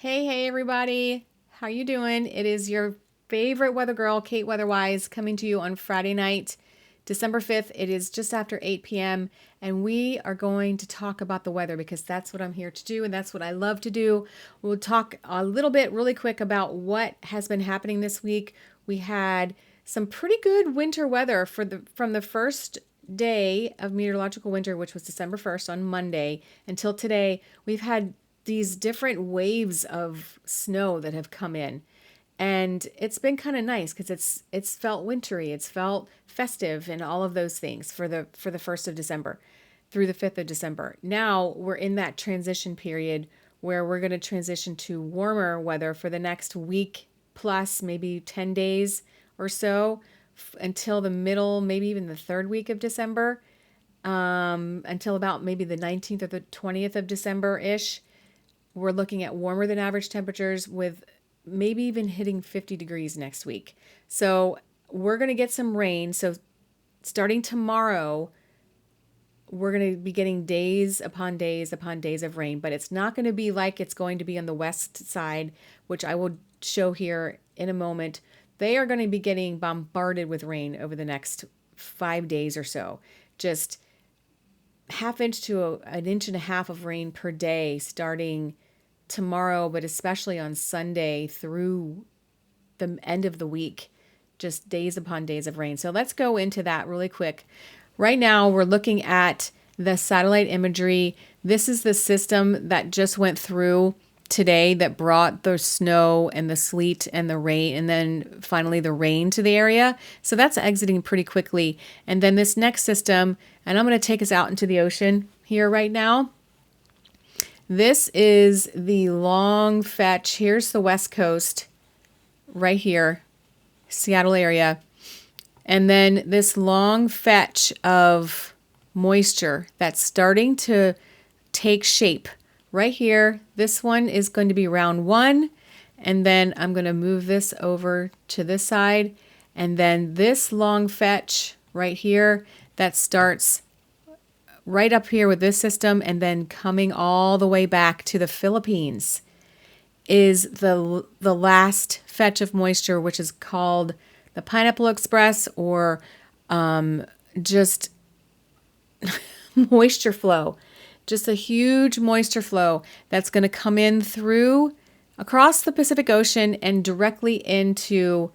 Hey everybody. How you doing? It is your favorite weather girl, Kate Weatherwise, coming to you on Friday night, December 5th. It is just after 8 p.m. and we are going to talk about the weather because that's what I'm here to do and that's what I love to do. We'll talk a little bit really quick about what has been happening this week. We had some pretty good winter weather from the first day of meteorological winter, which was December 1st on Monday, until today. We've had these different waves of snow that have come in. And it's been kind of nice because it's felt wintry, it's felt festive and all of those things for the 1st of December through the 5th of December. Now we're in that transition period where we're going to transition to warmer weather for the next week plus maybe 10 days or so until the middle, maybe even the third week of December, until about maybe the 19th or the 20th of December ish. We're looking at warmer than average temperatures with maybe even hitting 50 degrees next week. So we're going to get some rain. So starting tomorrow, we're going to be getting days upon days upon days of rain, but it's not going to be like it's going to be on the west side, which I will show here in a moment. They are going to be getting bombarded with rain over the next 5 days or so. Just half inch to an inch and a half of rain per day starting tomorrow, but especially on Sunday through the end of the week, just days upon days of rain. So let's go into that really quick. Right now, we're looking at the satellite imagery. This is the system that just went through today that brought the snow and the sleet and the rain, and then finally the rain to the area. So that's exiting pretty quickly. And then this next system, and I'm going to take us out into the ocean here right now. This is the long fetch. Here's the west coast right here, Seattle area. And then this long fetch of moisture that's starting to take shape right here. This one is going to be round one. And then I'm going to move this over to this side. And then this long fetch right here that starts right up here with this system and then coming all the way back to the Philippines is the last fetch of moisture, which is called the Pineapple Express, or just moisture flow. Just a huge moisture flow that's going to come in through across the Pacific Ocean and directly into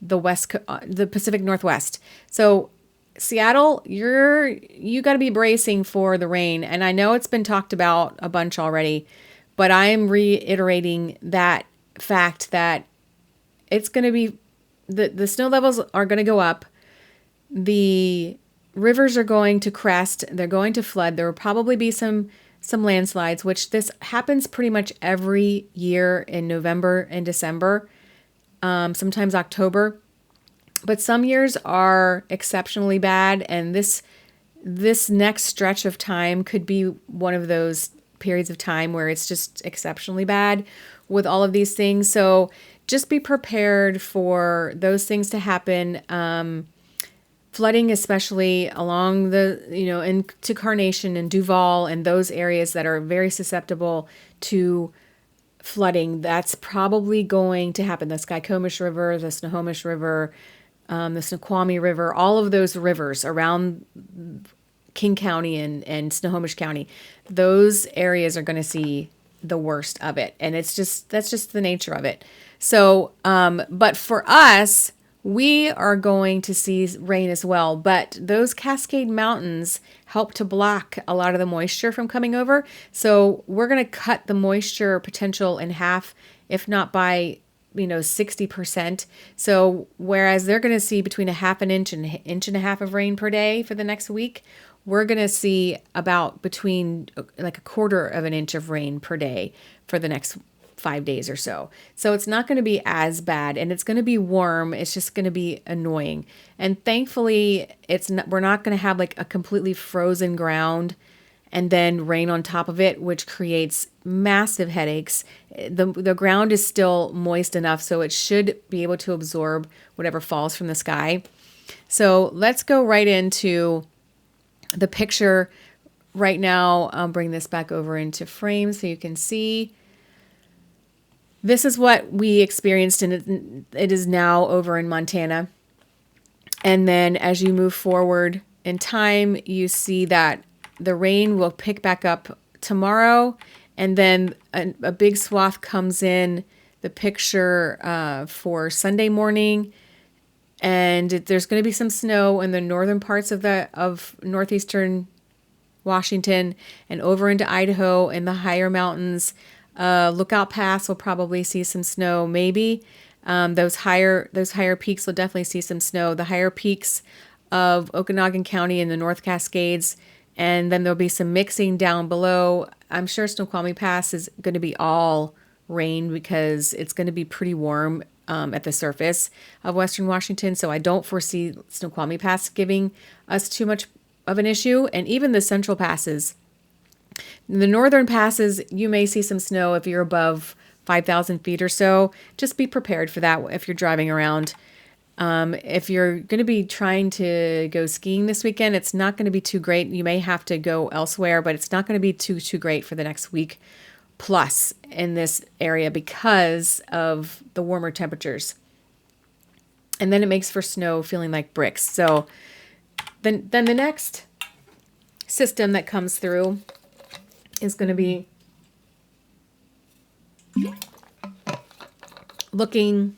the Pacific Northwest. So Seattle, you got to be bracing for the rain. And I know it's been talked about a bunch already, but I'm reiterating that fact that it's going to be the snow levels are going to go up. The rivers are going to crest. They're going to flood. There will probably be some landslides, which this happens pretty much every year in November and December, sometimes October. But some years are exceptionally bad, and this next stretch of time could be one of those periods of time where it's just exceptionally bad with all of these things. So just be prepared for those things to happen. Flooding, especially along into Carnation and Duval and those areas that are very susceptible to flooding. That's probably going to happen. The Skykomish River, the Snohomish River, the Snoqualmie River, all of those rivers around King County and Snohomish County, those areas are going to see the worst of it. And that's just the nature of it. So, but for us, we are going to see rain as well, but those Cascade Mountains help to block a lot of the moisture from coming over. So we're going to cut the moisture potential in half, if not by 60%. So whereas they're going to see between a half an inch and an inch and a half of rain per day for the next week, we're going to see about between like a quarter of an inch of rain per day for the next 5 days or so. So it's not going to be as bad, and it's going to be warm. It's just going to be annoying. And thankfully, we're not going to have like a completely frozen ground and then rain on top of it, which creates massive headaches. The ground is still moist enough, so it should be able to absorb whatever falls from the sky. So let's go right into the picture right now. I'll bring this back over into frame so you can see. This is what we experienced, and it is now over in Montana. And then as you move forward in time, you see that the rain will pick back up tomorrow, and then a big swath comes in the picture for Sunday morning, and there's going to be some snow in the northern parts of northeastern Washington and over into Idaho and the higher mountains. Lookout Pass will probably see some snow, maybe. Those higher peaks will definitely see some snow. The higher peaks of Okanagan County and the North Cascades, and then there'll be some mixing down below. I'm sure Snoqualmie Pass is going to be all rain because it's going to be pretty warm at the surface of Western Washington. So I don't foresee Snoqualmie Pass giving us too much of an issue, and even the central passes. The northern passes, you may see some snow if you're above 5,000 feet or so. Just be prepared for that if you're driving around. If you're going to be trying to go skiing this weekend, it's not going to be too great. You may have to go elsewhere, but it's not going to be too great for the next week plus in this area because of the warmer temperatures. And then it makes for snow feeling like bricks. So then the next system that comes through is going to be looking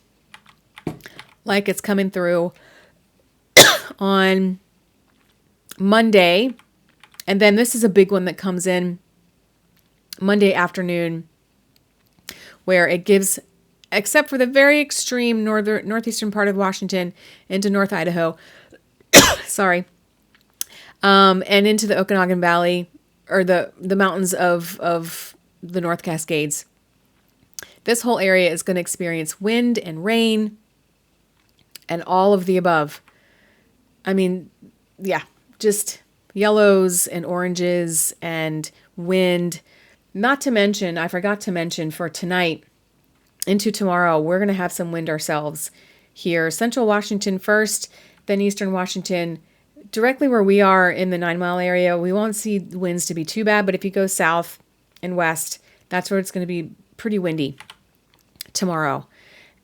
like it's coming through on Monday. And then this is a big one that comes in Monday afternoon, where it gives, except for the very extreme northeastern part of Washington into North Idaho, sorry, and into the Okanagan Valley, or the mountains of the North Cascades. This whole area is going to experience wind and rain and all of the above. I mean, yeah, just yellows and oranges and wind. Not to mention, I forgot to mention, for tonight into tomorrow, we're going to have some wind ourselves here. Central Washington first, then Eastern Washington. Directly where we are in the 9 Mile area, we won't see winds to be too bad. But if you go south and west, that's where it's going to be pretty windy tomorrow.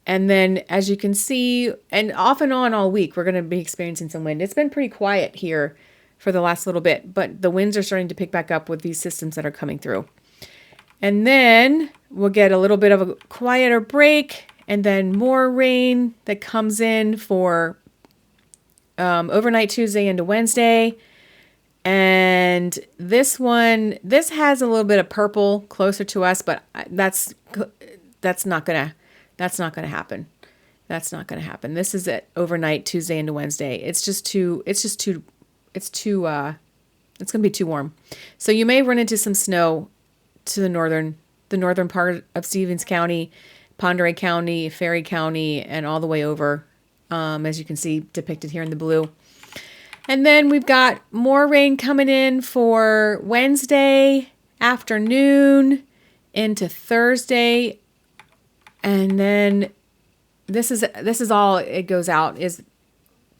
And then, as you can see, and off and on all week, we're going to be experiencing some wind. It's been pretty quiet here for the last little bit, but the winds are starting to pick back up with these systems that are coming through. And then we'll get a little bit of a quieter break, and then more rain that comes in for overnight Tuesday into Wednesday. And this has a little bit of purple closer to us, but that's not gonna happen. That's not gonna happen. This is at overnight Tuesday into Wednesday. It's gonna be too warm. So you may run into some snow to the northern part of Stevens County, Pend Oreille County, Ferry County, and all the way over, as you can see depicted here in the blue. And then we've got more rain coming in for Wednesday afternoon into Thursday. And then this is all it goes out is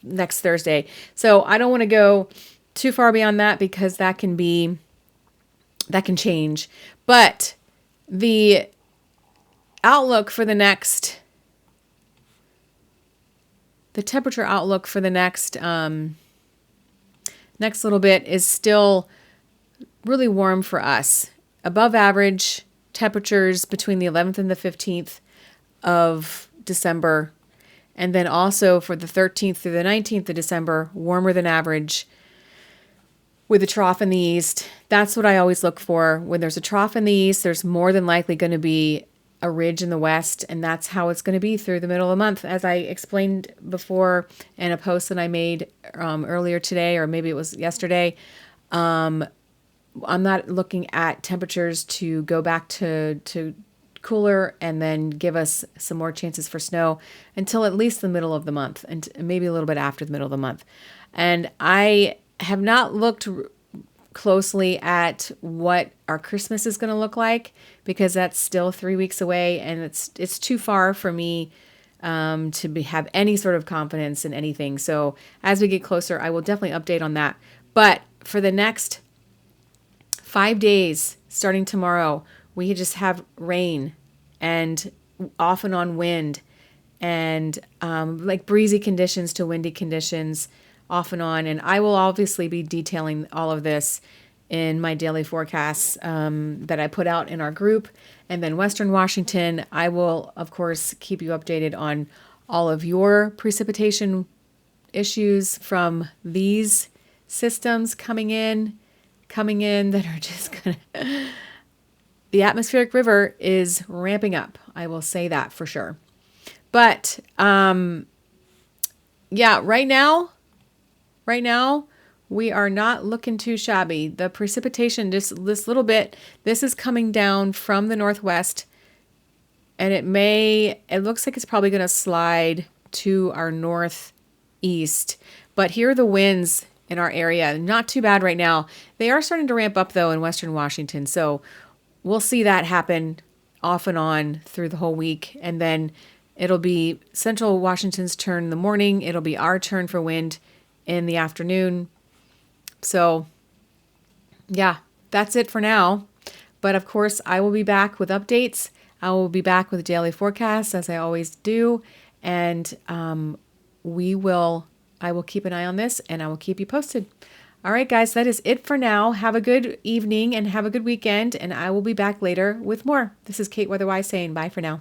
next Thursday. So I don't want to go too far beyond that because that can change. But the outlook for the temperature outlook for the next little bit is still really warm for us. Above average temperatures between the 11th and the 15th of December. And then also for the 13th through the 19th of December, warmer than average with a trough in the east. That's what I always look for. When there's a trough in the east, there's more than likely going to be a ridge in the west, and that's how it's going to be through the middle of the month. As I explained before in a post that I made earlier today, or maybe it was yesterday, I'm not looking at temperatures to go back to cooler and then give us some more chances for snow until at least the middle of the month, and maybe a little bit after the middle of the month. And I have not looked closely at what our Christmas is going to look like because that's still 3 weeks away, and it's too far for me to have any sort of confidence in anything. So as we get closer, I will definitely update on that. But for the next 5 days, starting tomorrow, we just have rain, and off and on wind, and like breezy conditions to windy conditions off and on. And I will obviously be detailing all of this in my daily forecasts that I put out in our group. And then Western Washington, I will, of course, keep you updated on all of your precipitation issues from these systems coming in that are just gonna, the atmospheric river is ramping up. I will say that for sure. But yeah, right now, we are not looking too shabby. The precipitation, just this little bit, this is coming down from the northwest, and it looks like it's probably going to slide to our northeast. But here are the winds in our area. Not too bad right now. They are starting to ramp up though in Western Washington. So we'll see that happen off and on through the whole week. And then it'll be Central Washington's turn in the morning. It'll be our turn for wind in the afternoon. So yeah, that's it for now. But of course, I will be back with updates. I will be back with daily forecasts as I always do. And I will keep an eye on this and I will keep you posted. All right, guys, that is it for now. Have a good evening and have a good weekend. And I will be back later with more. This is Kate Weatherwise saying bye for now.